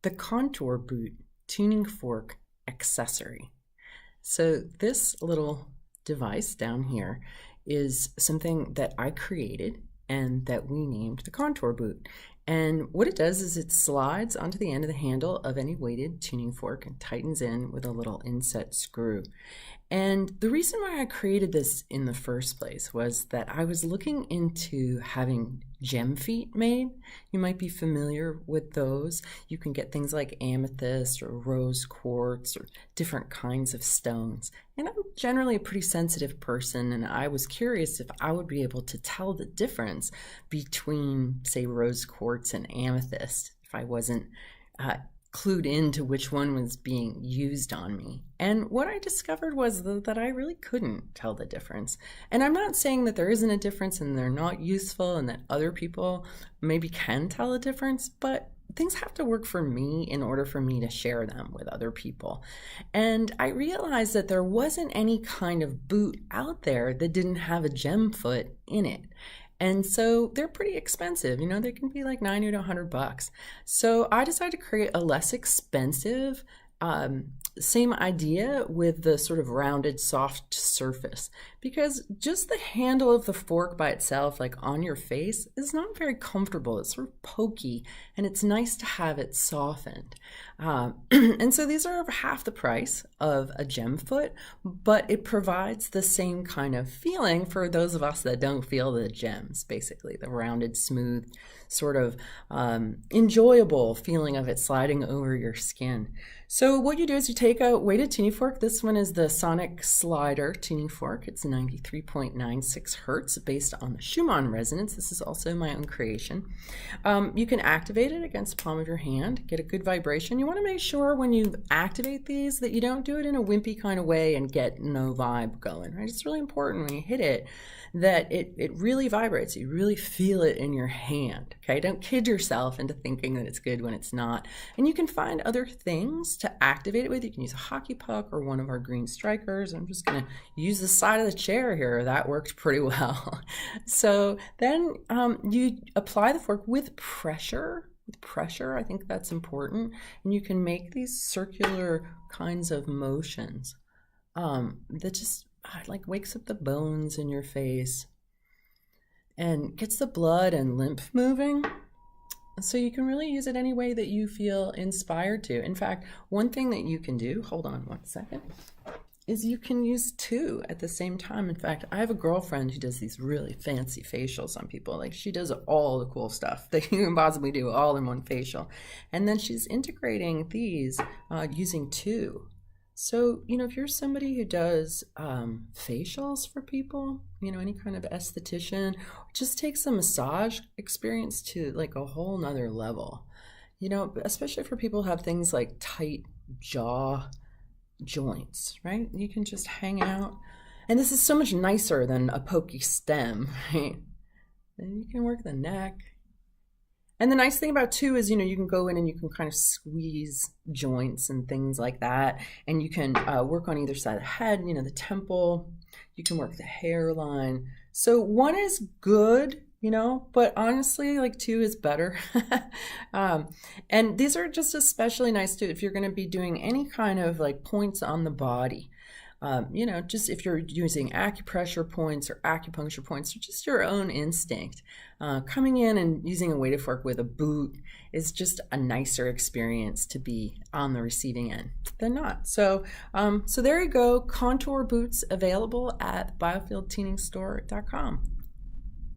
the contour boot tuning fork accessory. So this little device down here is something that I created and that we named the contour boot. And what it does is it slides onto the end of the handle of any weighted tuning fork and tightens in with a little inset screw. And the reason why I created this in the first place was that I was looking into having gem feet made. You might be familiar with those. You can get things like amethyst or rose quartz or different kinds of stones. And I'm generally a pretty sensitive person, and I was curious if I would be able to tell the difference between, say, rose quartz and amethyst if I wasn't clued into which one was being used on me. And what I discovered was that I really couldn't tell the difference. And I'm not saying that there isn't a difference and they're not useful and that other people maybe can tell a difference, but things have to work for me in order for me to share them with other people. And I realized that there wasn't any kind of boot out there that didn't have a gem foot in it. And so they're pretty expensive, you know, they can be like 90 to 100 bucks. So I decided to create a less expensive, same idea with the sort of rounded soft surface, because just the handle of the fork by itself, like on your face, is not very comfortable. It's sort of pokey, and it's nice to have it softened. And so these are half the price of a gem foot, but it provides the same kind of feeling for those of us that don't feel the gems, basically the rounded, smooth, sort of enjoyable feeling of it sliding over your skin. So what you do is you take a weighted tuning fork. This one is the Sonic Slider tuning fork. It's 93.96 hertz based on the Schumann resonance. This is also my own creation. You can activate it against the palm of your hand, get a good vibration. You want to make sure when you activate these that you don't do it in a wimpy kind of way and get no vibe going, right? It's really important when you hit it that it really vibrates. You really feel it in your hand, okay? Don't kid yourself into thinking that it's good when it's not. And you can find other things to activate it with. You can use a hockey puck or one of our green strikers. I'm just gonna use the side of the chair here. That worked pretty well. So then you apply the fork with pressure. I think that's important. And you can make these circular kinds of motions that just like wakes up the bones in your face and gets the blood and lymph moving. So you can really use it any way that you feel inspired to. In fact, one thing that you can do, hold on one second, is you can use two at the same time. In fact, I have a girlfriend who does these really fancy facials on people. Like, she does all the cool stuff that you can possibly do all in one facial. And then she's integrating these using two. So, you know, if you're somebody who does facials for people, you know, any kind of esthetician, just takes the massage experience to like a whole nother level, you know, especially for people who have things like tight jaw joints, right? You can just hang out. And this is so much nicer than a pokey stem, right? And you can work the neck. And the nice thing about two is, you know, you can go in and you can kind of squeeze joints and things like that. And you can work on either side of the head, you know, the temple. You can work the hairline. So one is good, you know, but honestly, like two is better. And these are just especially nice too if you're going to be doing any kind of like points on the body. You know, just if you're using acupressure points or acupuncture points or just your own instinct, coming in and using a weighted fork with a boot is just a nicer experience to be on the receiving end than not. So, so there you go. Contour boots available at biofieldtuningstore.com.